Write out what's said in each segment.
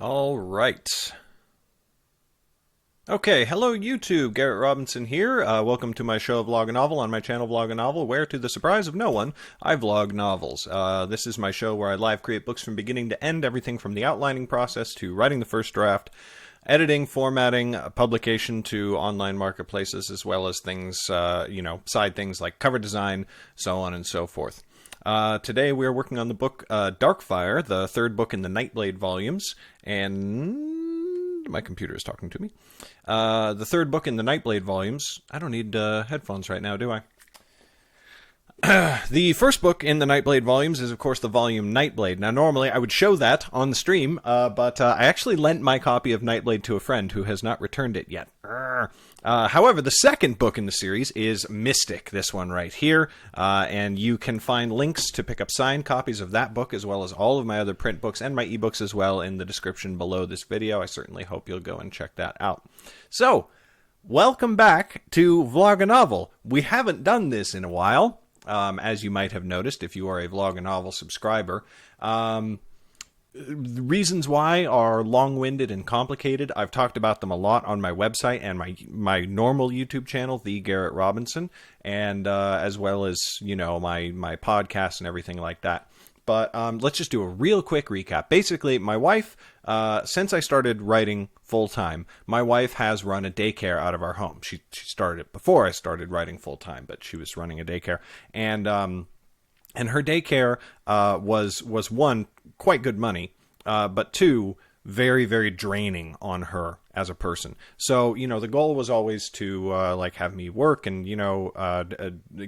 All right. Okay, hello YouTube, Garrett Robinson here. Welcome to my show Vloganovel on my channel Vloganovel, where, to the surprise of no one, I vlog novels. This is my show where I live create books from beginning to end, everything from the outlining process to writing the first draft, editing, formatting, publication to online marketplaces, as well as things, side things like cover design, so on and so forth. Today we are working on the book Darkfire, the third book in the Nightblade volumes, and my computer is talking to me. The third book in the Nightblade volumes. I don't need headphones right now, do I? The first book in the Nightblade volumes is, of course, the volume Nightblade. Now, normally I would show that on the stream, but I actually lent my copy of Nightblade to a friend who has not returned it yet. However, the second book in the series is Mystic, this one right here, and you can find links to pick up signed copies of that book, as well as all of my other print books and my ebooks as well, in the description below this video. I certainly hope you'll go and check that out. So, welcome back to Vloganovel. We haven't done this in a while. As you might have noticed if you are a Vloganovel subscriber. The reasons why are long-winded and complicated. I've talked about them a lot on my website and my normal YouTube channel, The Garrett Robinson, and as well as, my podcast and everything like that. But let's just do a real quick recap. Basically, my wife, since I started writing full-time, my wife has run a daycare out of our home. She started it before I started writing full-time, but she was running a daycare. And her daycare was one, quite good money, but two, very, very draining on her as a person. So, the goal was always to, have me work and,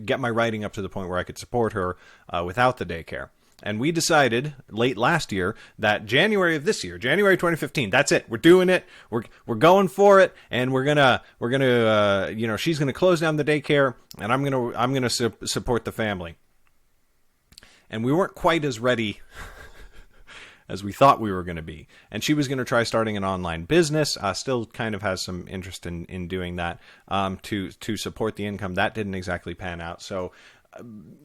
get my writing up to the point where I could support her without the daycare. And we decided late last year that January of this year, January 2015, that's it. We're doing it. We're going for it, and we're gonna she's gonna close down the daycare, and I'm gonna support the family. And we weren't quite as ready as we thought we were going to be. And she was going to try starting an online business. Still kind of has some interest in doing that to support the income. That didn't exactly pan out. So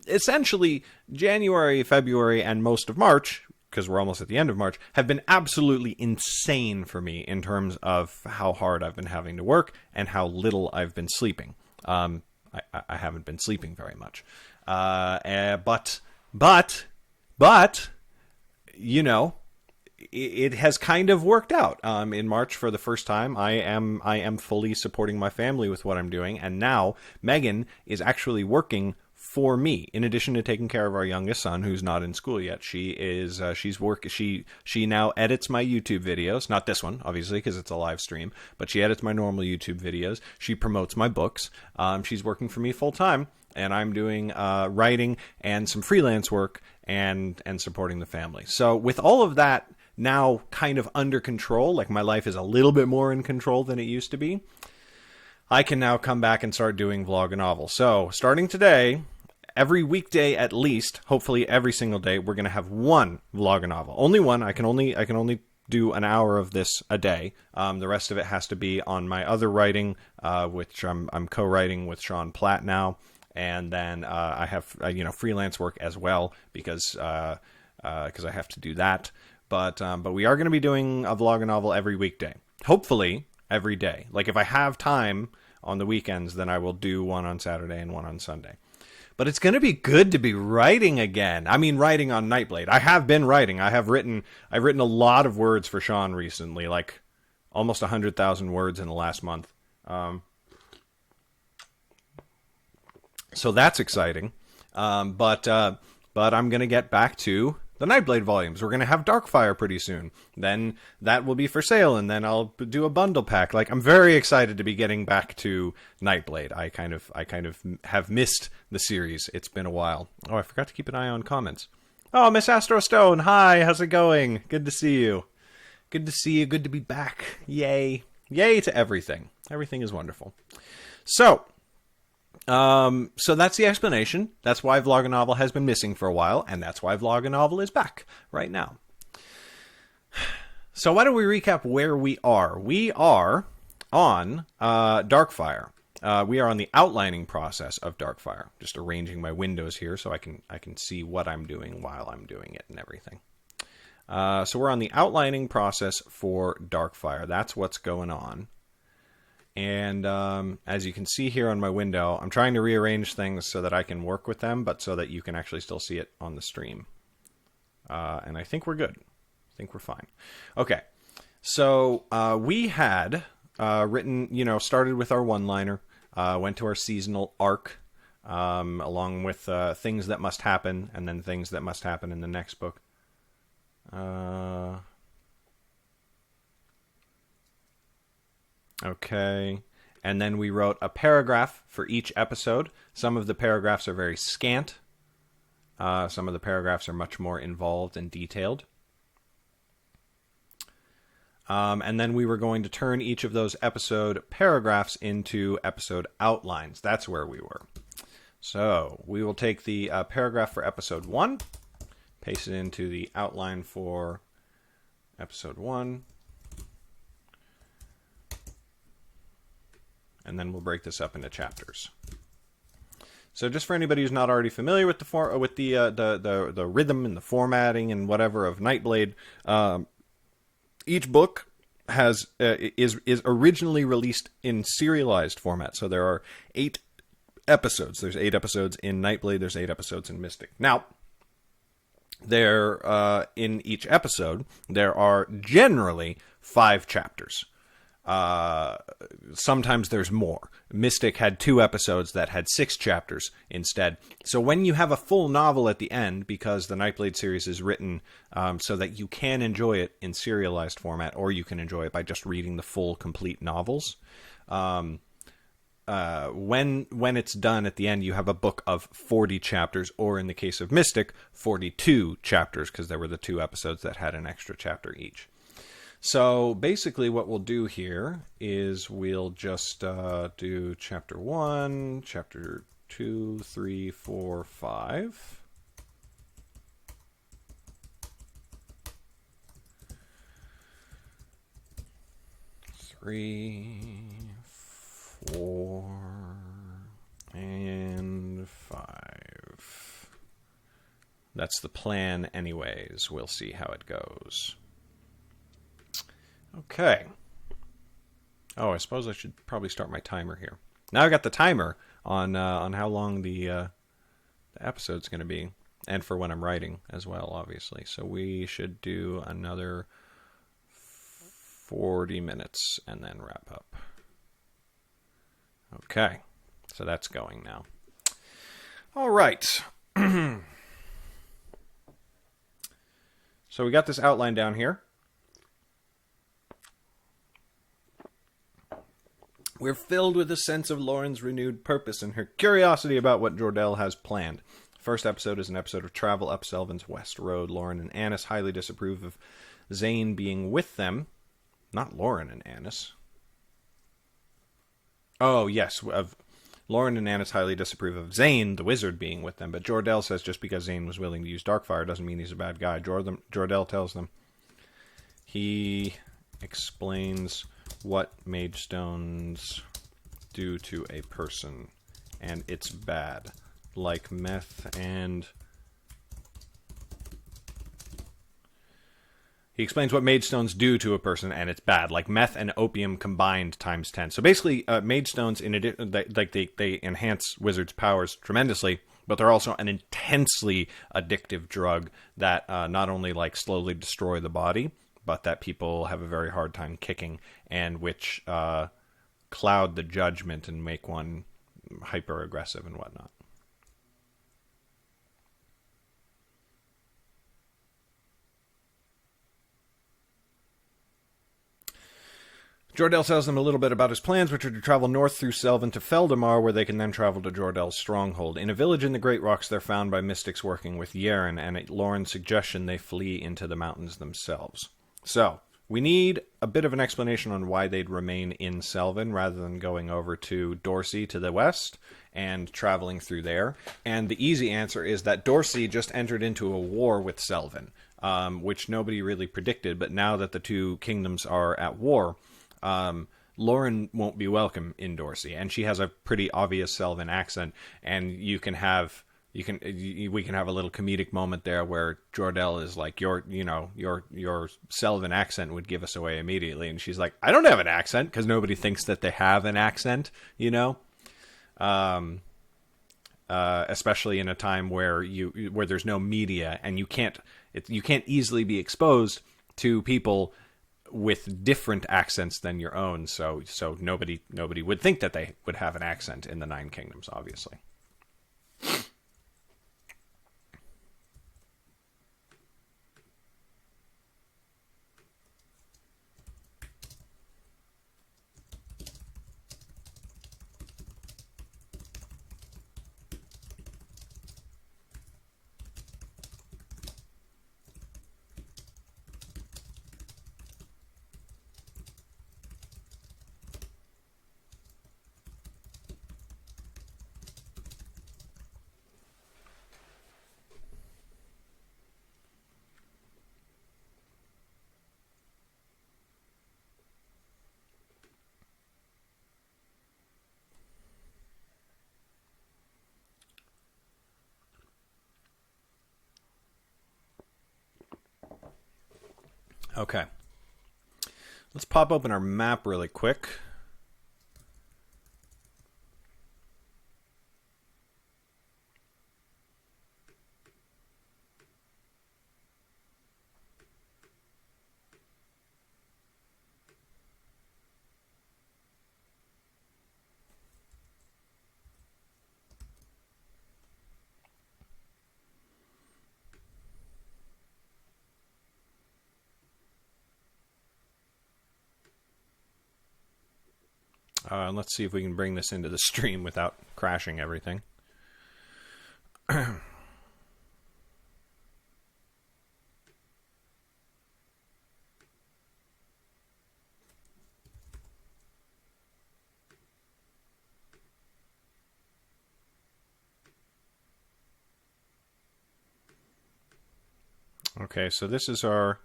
essentially, January, February, and most of March, because we're almost at the end of March, have been absolutely insane for me in terms of how hard I've been having to work and how little I've been sleeping. I haven't been sleeping very much. But it has kind of worked out. In March, for the first time, I am fully supporting my family with what I'm doing, and now Megan is actually working for me. In addition to taking care of our youngest son, who's not in school yet, she now edits my YouTube videos. Not this one, obviously, because it's a live stream, but she edits my normal YouTube videos. She promotes my books. She's working for me full time, and I'm doing writing and some freelance work and supporting the family. So with all of that now kind of under control, like my life is a little bit more in control than it used to be, I can now come back and start doing Vloganovel. So starting today, every weekday at least, hopefully every single day, we're going to have one Vloganovel. Only one. I can only do an hour of this a day. The rest of it has to be on my other writing, which I'm co-writing with Sean Platt now. And then I have freelance work as well because I have to do that. But we are going to be doing a Vloganovel every weekday. Hopefully every day. Like if I have time on the weekends, then I will do one on Saturday and one on Sunday. But it's going to be good to be writing again. I mean, writing on Nightblade. I have been writing. I've written a lot of words for Sean recently, like almost 100,000 words in the last month. So that's exciting. But I'm going to get back to the Nightblade volumes. We're going to have Darkfire pretty soon. Then that will be for sale, and then I'll do a bundle pack. Like, I'm very excited to be getting back to Nightblade. I kind of have missed the series. It's been a while. Oh, I forgot to keep an eye on comments. Oh, Miss Astro Stone, hi, how's it going? Good to see you. Good to see you. Good to be back. Yay. Yay to everything. Everything is wonderful. So that's the explanation. That's why Vloganovel has been missing for a while, and that's why Vloganovel is back right now. So why don't we recap where we are? We are on Darkfire. We are on the outlining process of Darkfire. Just arranging my windows here so I can see what I'm doing while I'm doing it and everything. So we're on the outlining process for Darkfire. That's what's going on. And as you can see here on my window, I'm trying to rearrange things so that I can work with them, but so that you can actually still see it on the stream. And I think we're good. I think we're fine. Okay. So we had written, started with our one-liner, went to our seasonal arc, along with things that must happen, and then things that must happen in the next book. Okay. And then we wrote a paragraph for each episode. Some of the paragraphs are very scant. Some of the paragraphs are much more involved and detailed. And then we were going to turn each of those episode paragraphs into episode outlines. That's where we were. So we will take the paragraph for episode 1, paste it into the outline for episode 1, and then we'll break this up into chapters. So just for anybody who's not already familiar with the rhythm and the formatting and whatever of Nightblade, each book is originally released in serialized format. So there are 8 episodes. There's 8 episodes in Nightblade. There's 8 episodes in Mystic. Now, in each episode, there are generally 5 chapters. Sometimes there's more. Mystic had 2 episodes that had 6 chapters instead. So when you have a full novel at the end, because the Nightblade series is written so that you can enjoy it in serialized format, or you can enjoy it by just reading the full, complete novels, when it's done at the end, you have a book of 40 chapters, or in the case of Mystic, 42 chapters, because there were the 2 episodes that had an extra chapter each. So basically what we'll do here is we'll just do chapter 1, chapter 2, 3, 4, 5. Three, 4, and 5. That's the plan anyways. We'll see how it goes. Okay. Oh, I suppose I should probably start my timer here. Now I've got the timer on how long the episode's going to be, and for when I'm writing as well, obviously. So we should do another 40 minutes and then wrap up. Okay. So that's going now. All right. So we got this outline down here. We're filled with a sense of Lauren's renewed purpose and her curiosity about what Jor-Del has planned. First episode is an episode of travel up Selvin's West Road. Lauren and Annis highly disapprove of Zane being with them. Not Lauren and Annis. Oh, yes. Lauren and Annis highly disapprove of Zane, the wizard, being with them. But Jor-Del says just because Zane was willing to use Darkfire doesn't mean he's a bad guy. Jor-Del tells them. He explains what mage stones do to a person, and it's bad, like meth and... He explains what mage stones do to a person, and it's bad, like meth and opium combined times 10. So basically, mage stones, they enhance wizards' powers tremendously, but they're also an intensely addictive drug that not only slowly destroy the body, but that people have a very hard time kicking, and which cloud the judgment and make one hyper-aggressive and whatnot. Jor-Del tells them a little bit about his plans, which are to travel north through Selvin to Feldamar, where they can then travel to Jor-Del's stronghold. In a village in the Great Rocks, they're found by mystics working with Yeren, and at Lauren's suggestion, they flee into the mountains themselves. So, we need a bit of an explanation on why they'd remain in Selvin rather than going over to Dorsey to the west and traveling through there. And the easy answer is that Dorsey just entered into a war with Selvin, which nobody really predicted, but now that the two kingdoms are at war, Lauren won't be welcome in Dorsey, and she has a pretty obvious Selvin accent, and you can have we can have a little comedic moment there where Jordell is like, your Selvin accent would give us away immediately, and she's like, I don't have an accent, because nobody thinks that they have an accent, especially in a time where there's no media and you can't easily be exposed to people with different accents than your own. So nobody would think that they would have an accent in the Nine Kingdoms, obviously. Okay. Let's pop open our map really quick. Let's see if we can bring this into the stream without crashing everything. Okay, so this is our...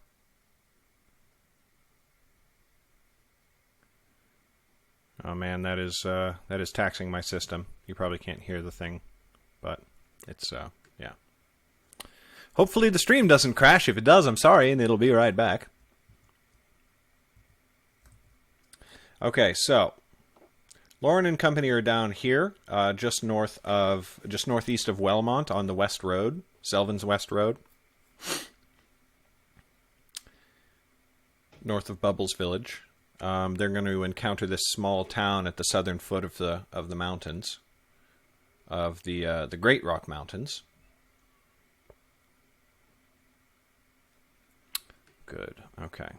Oh man, that is taxing my system. You probably can't hear the thing, but it's yeah. Hopefully the stream doesn't crash. If it does, I'm sorry, and it'll be right back. Okay, so Lauren and company are down here, just northeast of Wellmont on the West Road, Selvin's West Road, north of Bubbles Village. They're going to encounter this small town at the southern foot of the mountains, of the Great Rock Mountains. Good. Okay.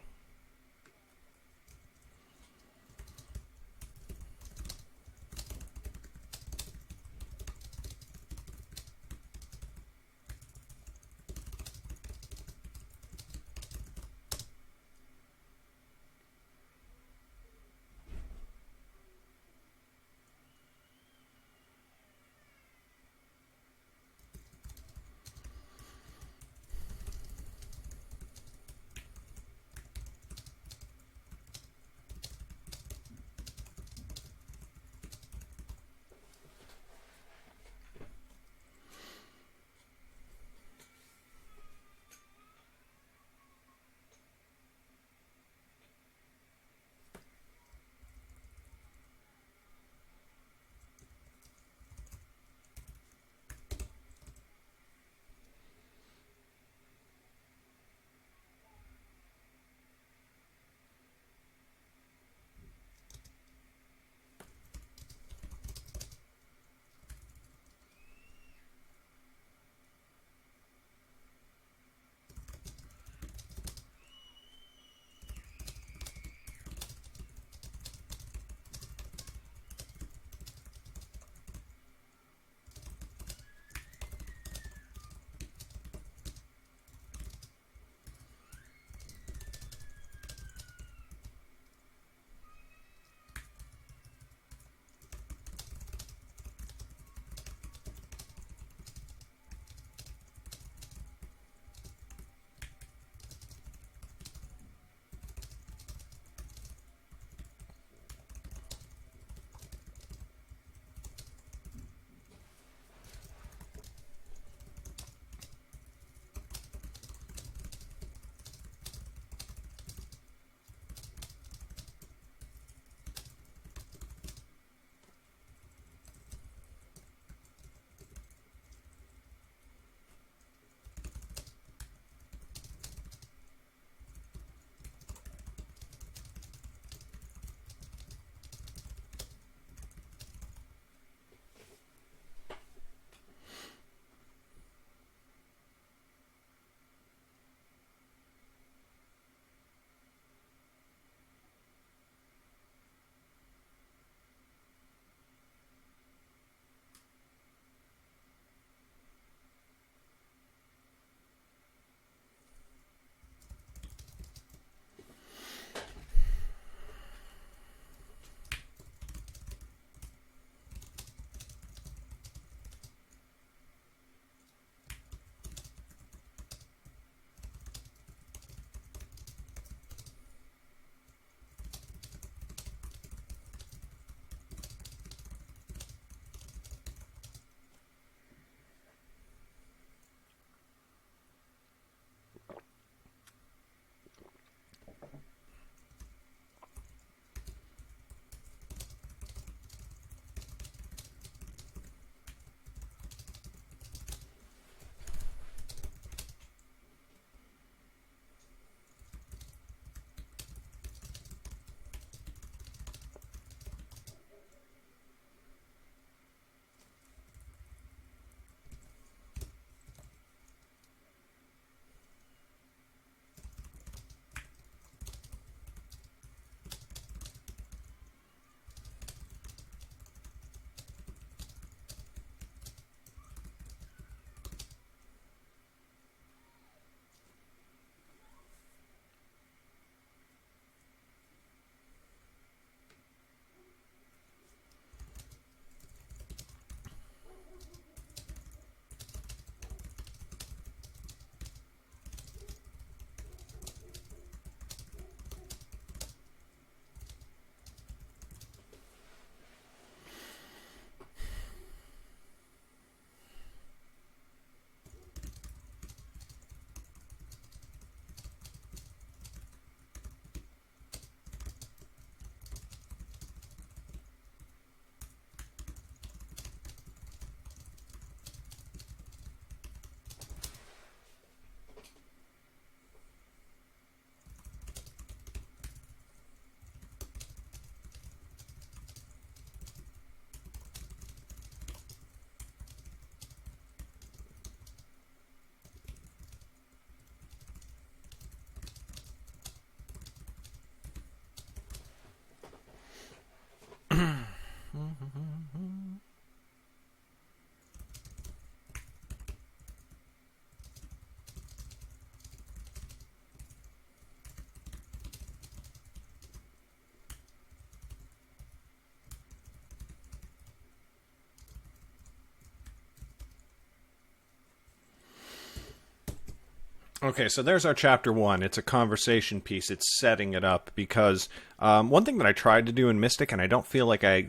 Okay, so there's our chapter one. It's a conversation piece. It's setting it up because one thing that I tried to do in Mystic, and I don't feel like I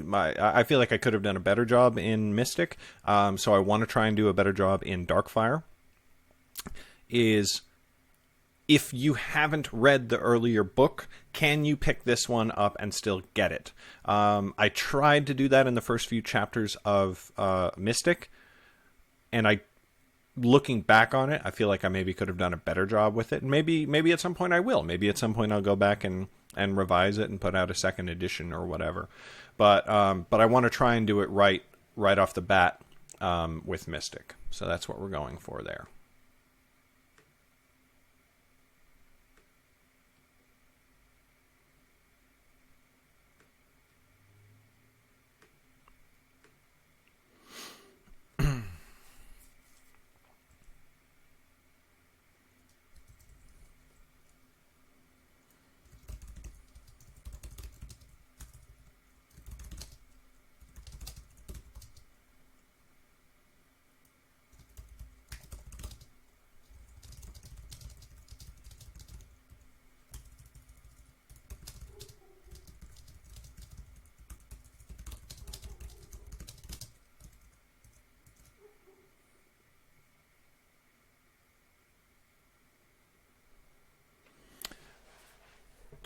feel like I could have done a better job in Mystic. So I want to try and do a better job in Darkfire. Is if you haven't read the earlier book, can you pick this one up and still get it? I tried to do that in the first few chapters of Mystic, and looking back on it, I feel like I maybe could have done a better job with it. And maybe at some point I will. Maybe at some point I'll go back and revise it and put out a second edition or whatever. But I want to try and do it right off the bat with Mystic. So that's what we're going for there.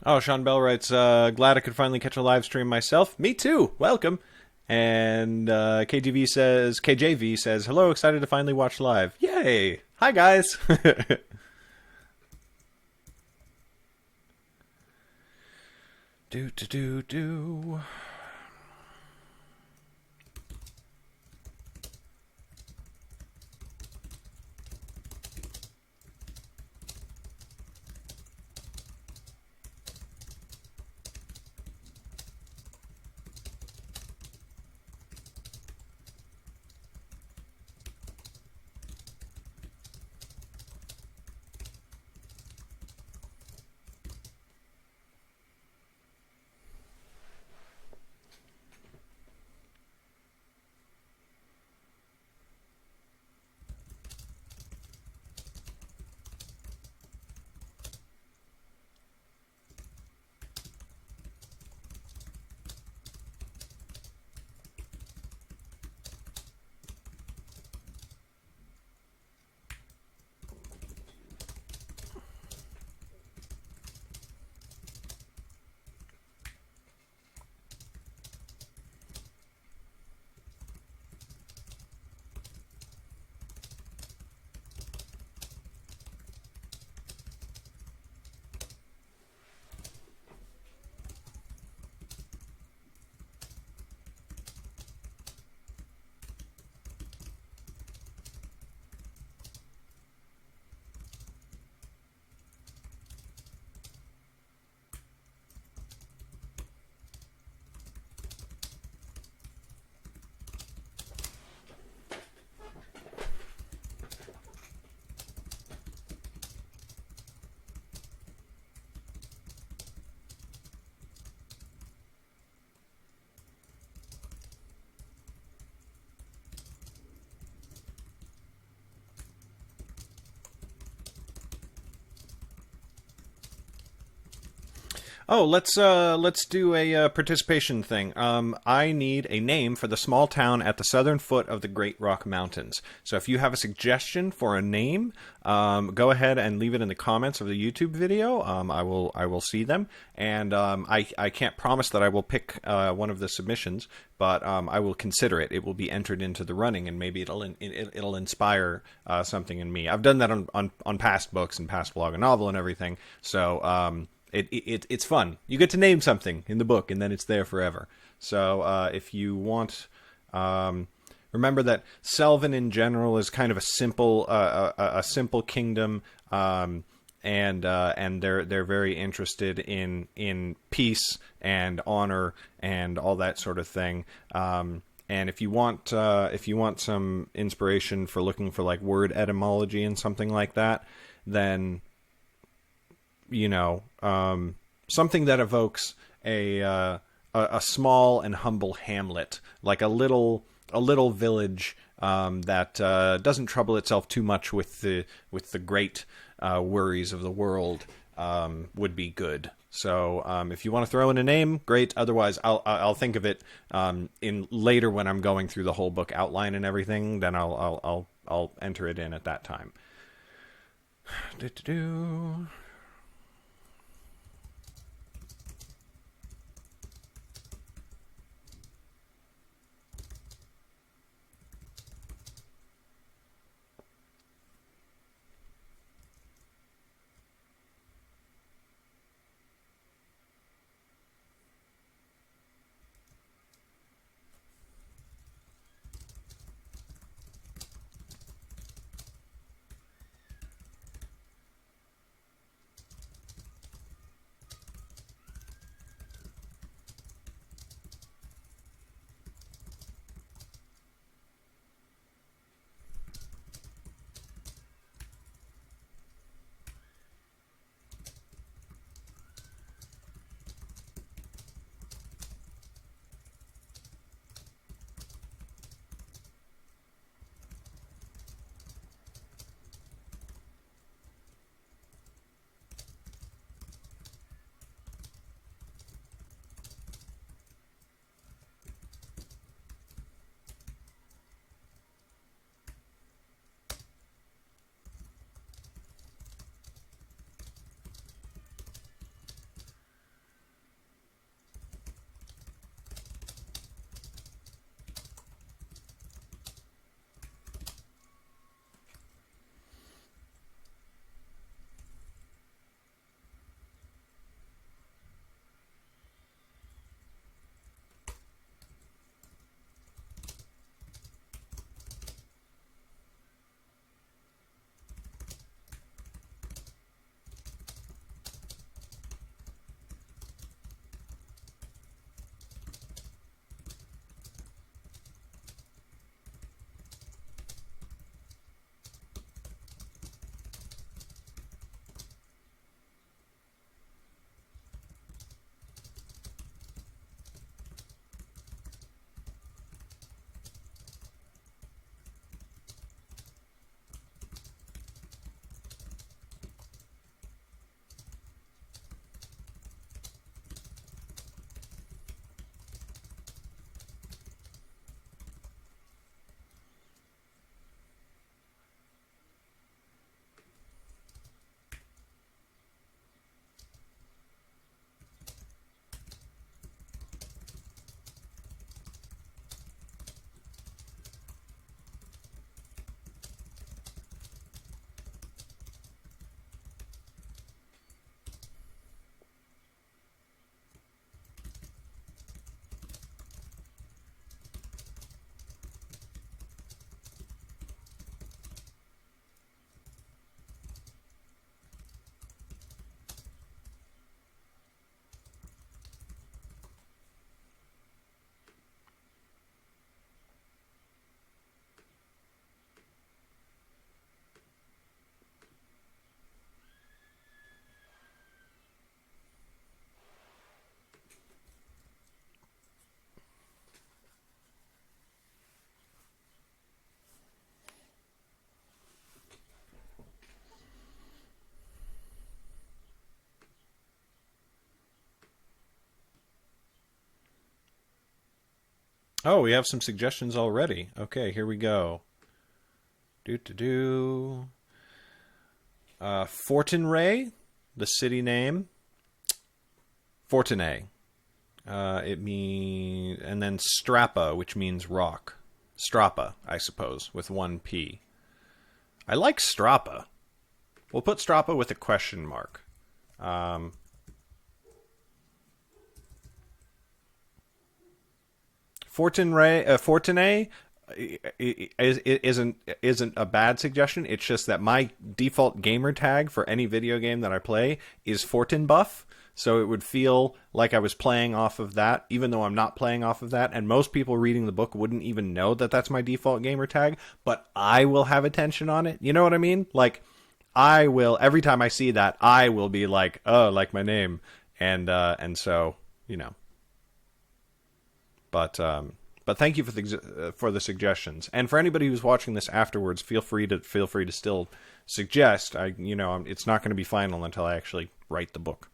Oh, Sean Bell writes, glad I could finally catch a live stream myself. Me too. Welcome. And KJV says, hello, excited to finally watch live. Yay. Hi, guys. do. Oh, let's do a participation thing. I need a name for the small town at the southern foot of the Great Rock Mountains. So if you have a suggestion for a name, go ahead and leave it in the comments of the YouTube video. I will see them, and I can't promise that I will pick one of the submissions, but I will consider it. It will be entered into the running, and maybe it'll inspire something in me. I've done that on past books and past Vloganovel and everything. So. It's fun. You get to name something in the book, and then it's there forever. So if you want, remember that Selvin in general is kind of a simple kingdom, and they're very interested in peace and honor and all that sort of thing. And if you want some inspiration for looking for like word etymology and something like that, then something that evokes a small and humble hamlet, like a little village that doesn't trouble itself too much with the great worries of the world would be good. So if you want to throw in a name, great. Otherwise, I'll think of it in later when I'm going through the whole book outline and everything. Then I'll enter it in at that time. Do-do-do. Oh, we have some suggestions already. Okay, here we go. Do. Fortinray, the city name. Fortinay. It means, and then Strappa, which means rock. Strappa, I suppose, with one P. I like Strappa. We'll put Strappa with a question mark. Fortinay isn't a bad suggestion. It's just that my default gamer tag for any video game that I play is Fortinbuff, so it would feel like I was playing off of that, even though I'm not playing off of that. And most people reading the book wouldn't even know that that's my default gamer tag, but I will have attention on it. You know what I mean? Like, I will, every time I see that, I will be like, oh, like my name, and so, you know. But thank you for the suggestions, and for anybody who's watching this afterwards, feel free to still suggest, it's not going to be final until I actually write the book.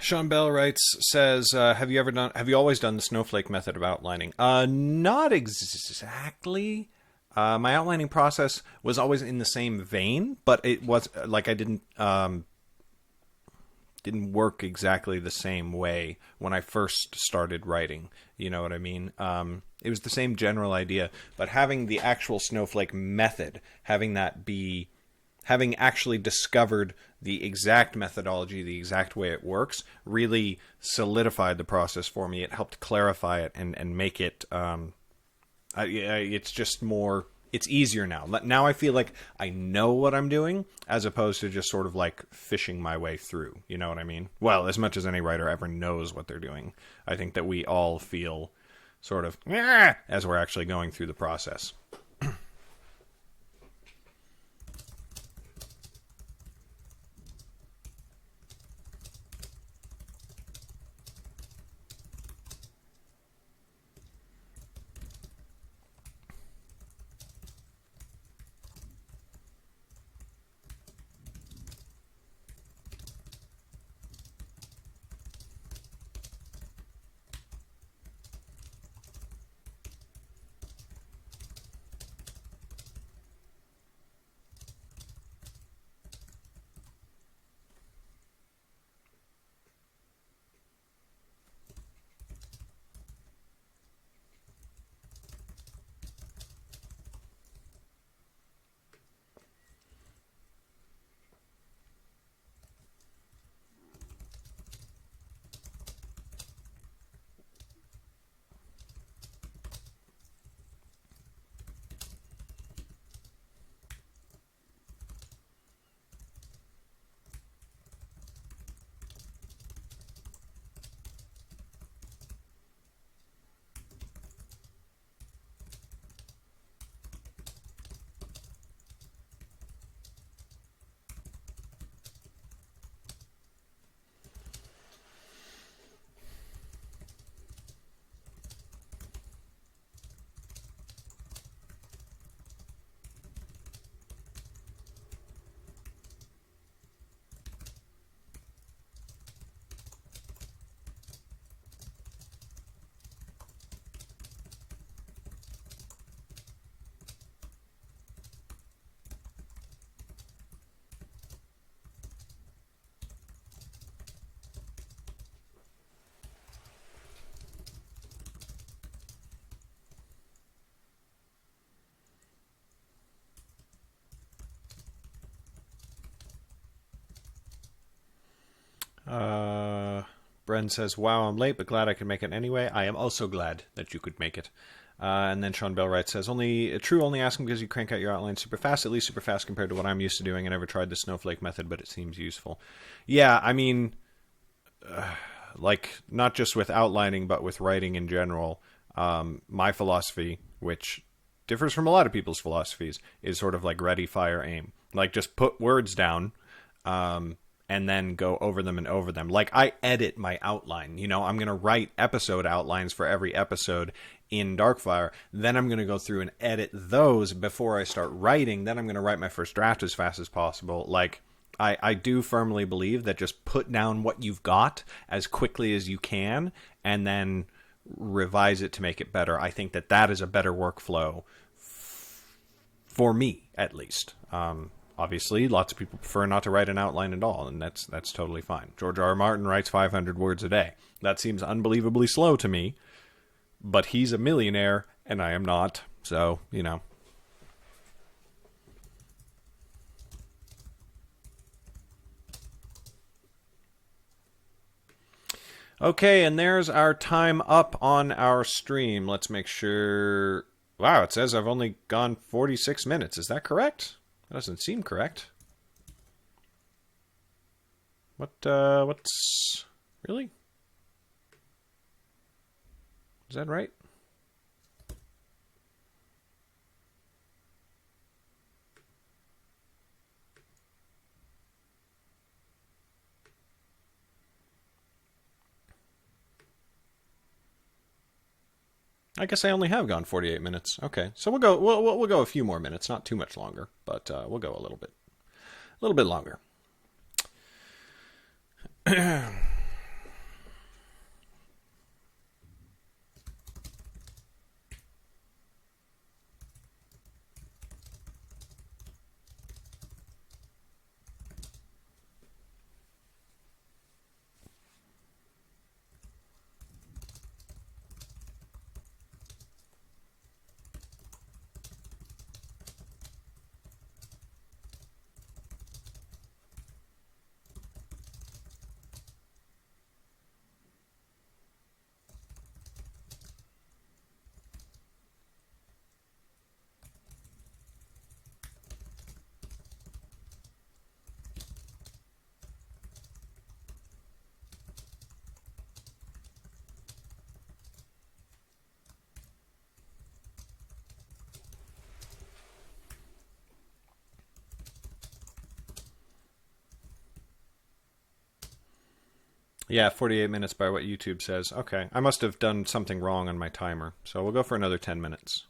Sean Bell says, have you always done the snowflake method of outlining? Not exactly. My outlining process was always in the same vein, but it was like I didn't work exactly the same way when I first started writing. You know what I mean? It was the same general idea, but having the actual snowflake method, having actually discovered the exact methodology, the exact way it works, really solidified the process for me. It helped clarify it and make it, it's just more, it's easier now. Now I feel like I know what I'm doing, as opposed to just sort of like fishing my way through. You know what I mean? Well, as much as any writer ever knows what they're doing. I think that we all feel sort of, as we're actually going through the process. Bren says, wow, I'm late, but glad I could make it anyway. I am also glad that you could make it. And then Sean Bellwright says, only asking because you crank out your outlines super fast, at least super fast compared to what I'm used to doing. I never tried the snowflake method, but it seems useful. Yeah, I mean, like, not just with outlining, but with writing in general, my philosophy, which differs from a lot of people's philosophies, is sort of like ready, fire, aim. Like, just put words down, and then go over them and over them. Like, I edit my outline. You know, I'm going to write episode outlines for every episode in Darkfire. Then I'm going to go through and edit those before I start writing. Then I'm going to write my first draft as fast as possible. Like, I do firmly believe that just put down what you've got as quickly as you can and then revise it to make it better. I think that that is a better workflow for me, at least. Obviously, lots of people prefer not to write an outline at all, and that's totally fine. George R. R. Martin writes 500 words a day. That seems unbelievably slow to me, but he's a millionaire, and I am not, so, you know. Okay, and there's our time up on our stream. Let's make sure... Wow, it says I've only gone 46 minutes. Is that correct? That doesn't seem correct. What's... Really? Is that right? I guess I only have gone 48 minutes. Okay, so we'll go a few more minutes, not too much longer, but we'll go a little bit longer. Yeah, 48 minutes by what YouTube says. Okay, I must have done something wrong on my timer. So we'll go for another 10 minutes.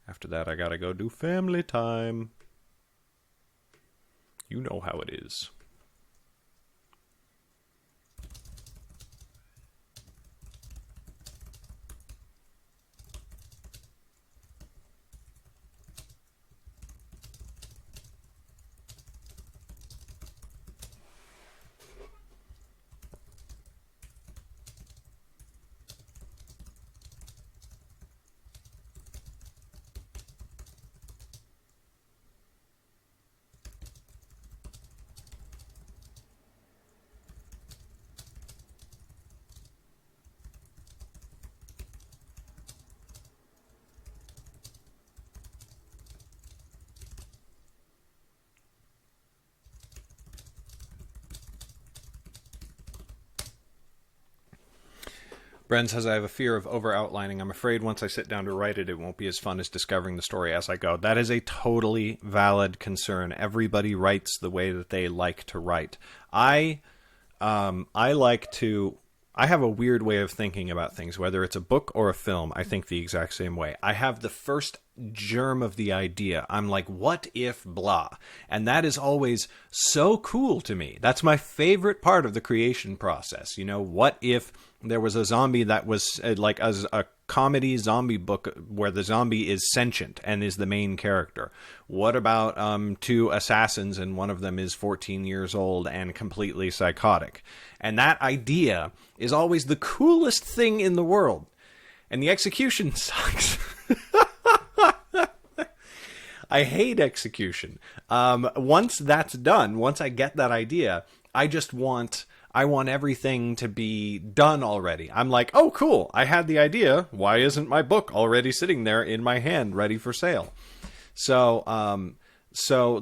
After that, I gotta go do family time. You know how it is. Bren says, I have a fear of over-outlining. I'm afraid once I sit down to write it, it won't be as fun as discovering the story as I go. That is a totally valid concern. Everybody writes the way that they like to write. I like to... I have a weird way of thinking about things, whether it's a book or a film. I think the exact same way. I have the first germ of the idea. I'm like, what if blah? And that is always so cool to me. That's my favorite part of the creation process. You know, what if there was a zombie that was like a comedy zombie book where the zombie is sentient and is the main character? What about two assassins and one of them is 14 years old and completely psychotic? And that idea is always the coolest thing in the world. And the execution sucks. I hate execution. Once that's done, once I get that idea, I want everything to be done already. I'm like, oh, cool. I had the idea. Why isn't my book already sitting there in my hand, ready for sale? So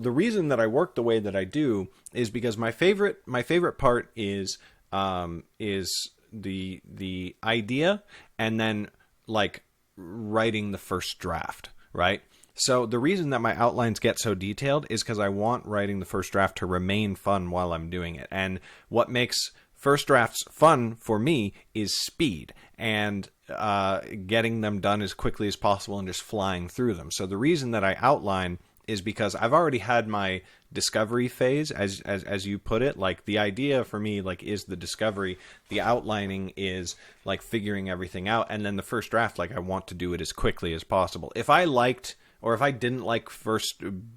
the reason that I work the way that I do is because my favorite part is the idea and then like writing the first draft, right? So the reason that my outlines get so detailed is because I want writing the first draft to remain fun while I'm doing it. And what makes first drafts fun for me is speed and getting them done as quickly as possible and just flying through them. So the reason that I outline is because I've already had my discovery phase, as you put it. Like, the idea for me, like, is the discovery. The outlining is like figuring everything out, and then the first draft, like, I want to do it as quickly as possible. If I liked, or if I didn't like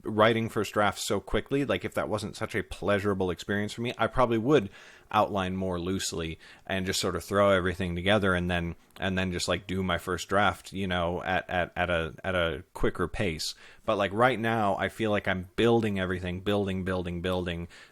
writing first drafts so quickly, like if that wasn't such a pleasurable experience for me, I probably would outline more loosely and just sort of throw everything together and then just like do my first draft, you know, at a quicker pace. But like right now, I feel like I'm building everything, building,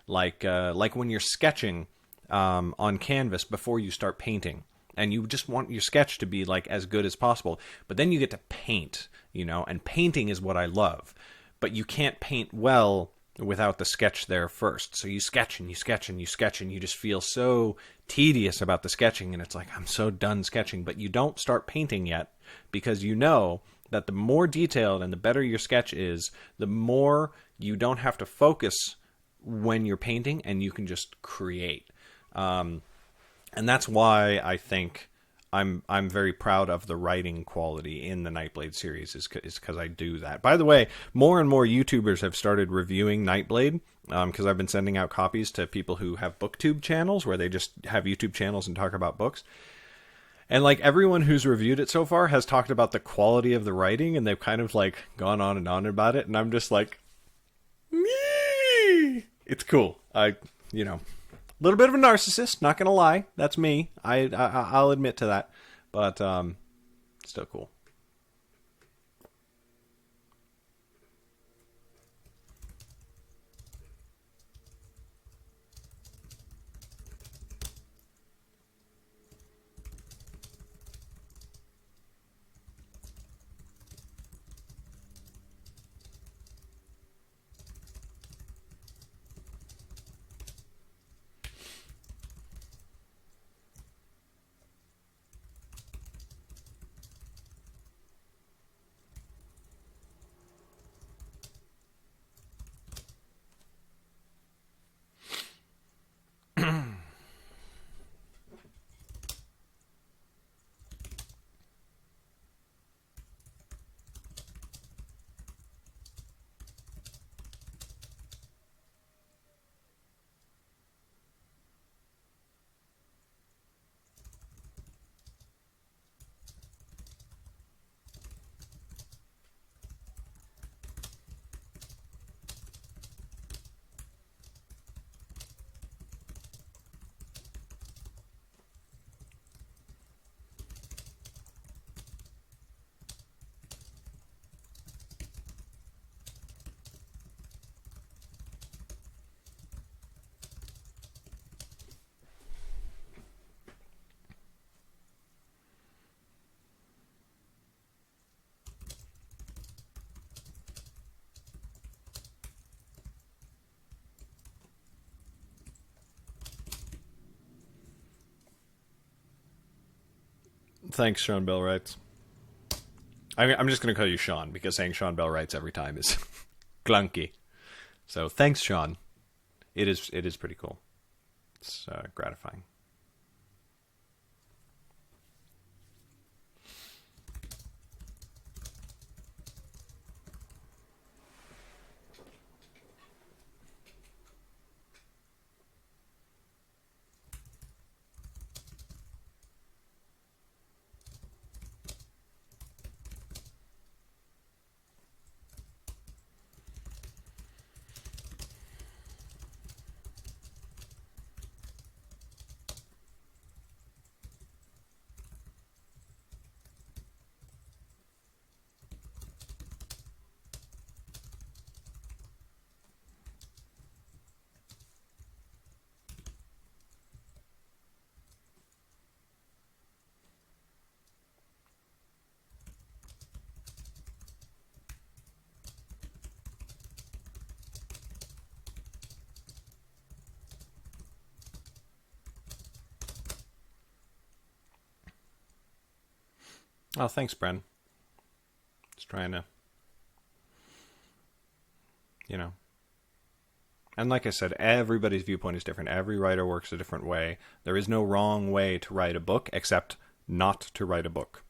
like when you're sketching on canvas before you start painting. And you just want your sketch to be like as good as possible. But then you get to paint, you know, and painting is what I love. But you can't paint well without the sketch there first. So you sketch and you sketch and you sketch and you just feel so tedious about the sketching. And it's like, I'm so done sketching. But you don't start painting yet because you know that the more detailed and the better your sketch is, the more you don't have to focus when you're painting and you can just create. And that's why I think I'm very proud of the writing quality in the Nightblade series is because I do that. By the way, more and more YouTubers have started reviewing Nightblade because I've been sending out copies to people who have booktube channels where they just have YouTube channels and talk about books. And like everyone who's reviewed it so far has talked about the quality of the writing, and they've kind of like gone on and on about it, and I'm just like, me. It's cool. You know. A little bit of a narcissist, not gonna lie. That's me. I'll admit to that. But still cool. Thanks, Sean Bell writes. I'm just going to call you Sean, because saying Sean Bell writes every time is clunky. So thanks, Sean. It is pretty cool. It's gratifying. Oh, thanks, Bren. Just trying to, you know. And like I said, everybody's viewpoint is different. Every writer works a different way. There is no wrong way to write a book, except not to write a book.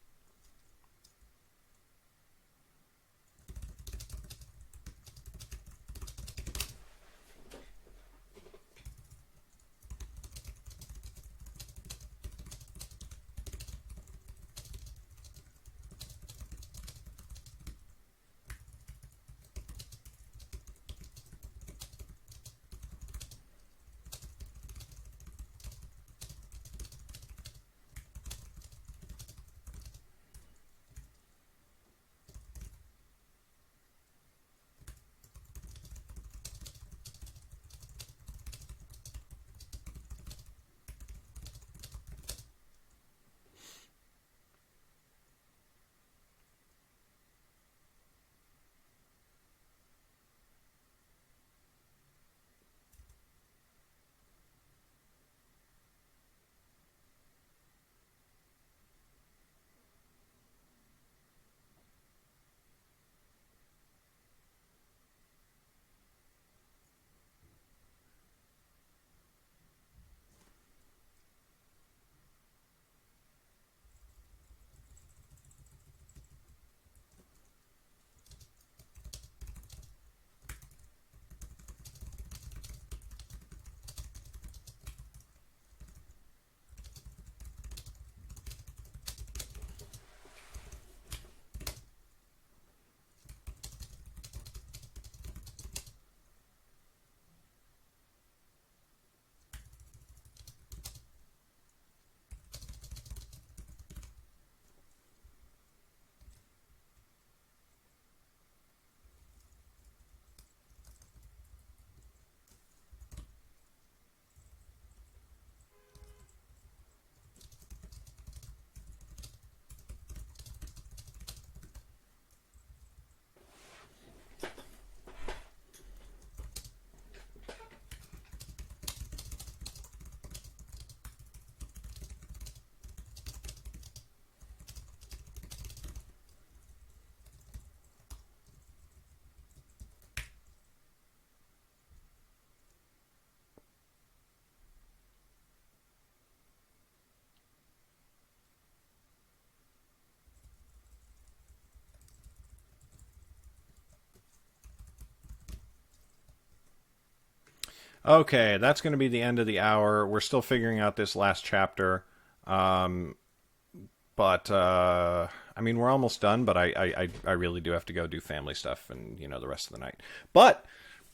Okay, that's going to be the end of the hour. We're still figuring out this last chapter. But I mean, we're almost done, but I really do have to go do family stuff and, you know, the rest of the night. But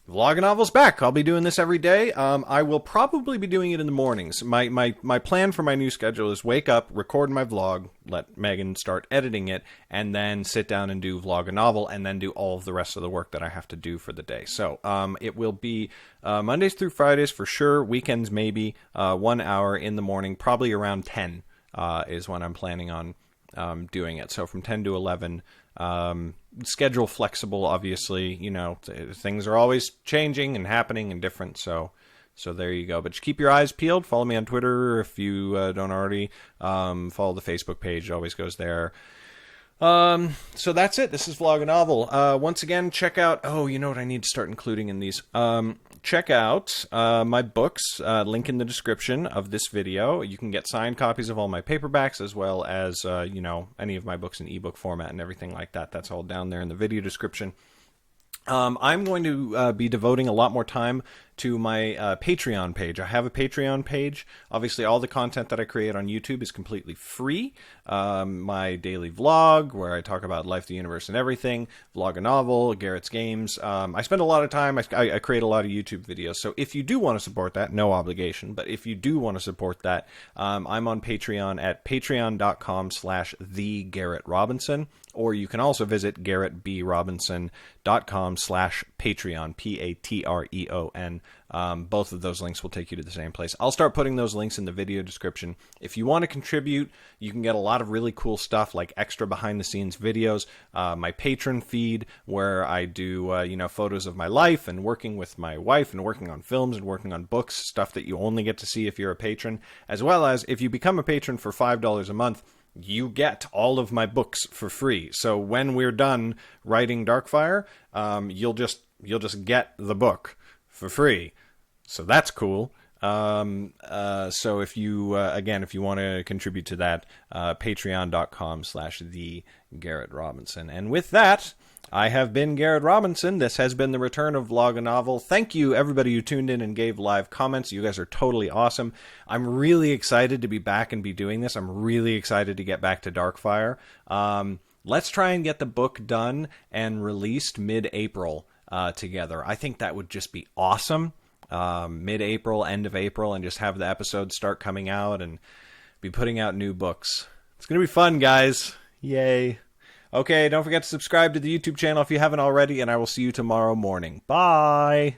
Vloganovel's back. I'll be doing this every day. I will probably be doing it in the mornings. My plan for my new schedule is wake up, record my vlog, let Megan start editing it, and then sit down and do Vloganovel, and then do all of the rest of the work that I have to do for the day. So it will be Mondays through Fridays for sure, weekends maybe, 1 hour in the morning, probably around 10 is when I'm planning on doing it. So from 10 to 11, schedule flexible, obviously, you know, things are always changing and happening and different. So So there you go. But just keep your eyes peeled. Follow me on Twitter if you don't already. Follow the Facebook page. It always goes there. So that's it. This is Vloganovel. Once again, check out... Oh, you know what I need to start including in these? Check out my books. Link in the description of this video. You can get signed copies of all my paperbacks as well as, you know, any of my books in ebook format and everything like that. That's all down there in the video description. I'm going to be devoting a lot more time to my Patreon page. I have a Patreon page. Obviously, all the content that I create on YouTube is completely free. My daily vlog, where I talk about life, the universe, and everything. Vloganovel, Garrett's Games. I spend a lot of time. I create a lot of YouTube videos. So if you do want to support that, no obligation. But if you do want to support that, I'm on Patreon at patreon.com/thegarrettrobinson. Or you can also visit garrettbrobinson.com/Patreon, Patreon. Both of those links will take you to the same place. I'll start putting those links in the video description. If you want to contribute, you can get a lot of really cool stuff like extra behind-the-scenes videos, my patron feed where I do you know, photos of my life and working with my wife and working on films and working on books, stuff that you only get to see if you're a patron, as well as if you become a patron for $5 a month, you get all of my books for free. So when we're done writing Darkfire, you'll just get the book for free. So that's cool. So if you, again, if you want to contribute to that, patreon.com/thegarrettrobinson. And with that, I have been Garrett Robinson. This has been the return of Vloganovel. Thank you, everybody who tuned in and gave live comments. You guys are totally awesome. I'm really excited to be back and be doing this. I'm really excited to get back to Darkfire. Let's try and get the book done and released mid-April together. I think that would just be awesome. Mid-April, end of April, and just have the episodes start coming out and be putting out new books. It's going to be fun, guys. Yay. Okay, don't forget to subscribe to the YouTube channel if you haven't already, and I will see you tomorrow morning. Bye!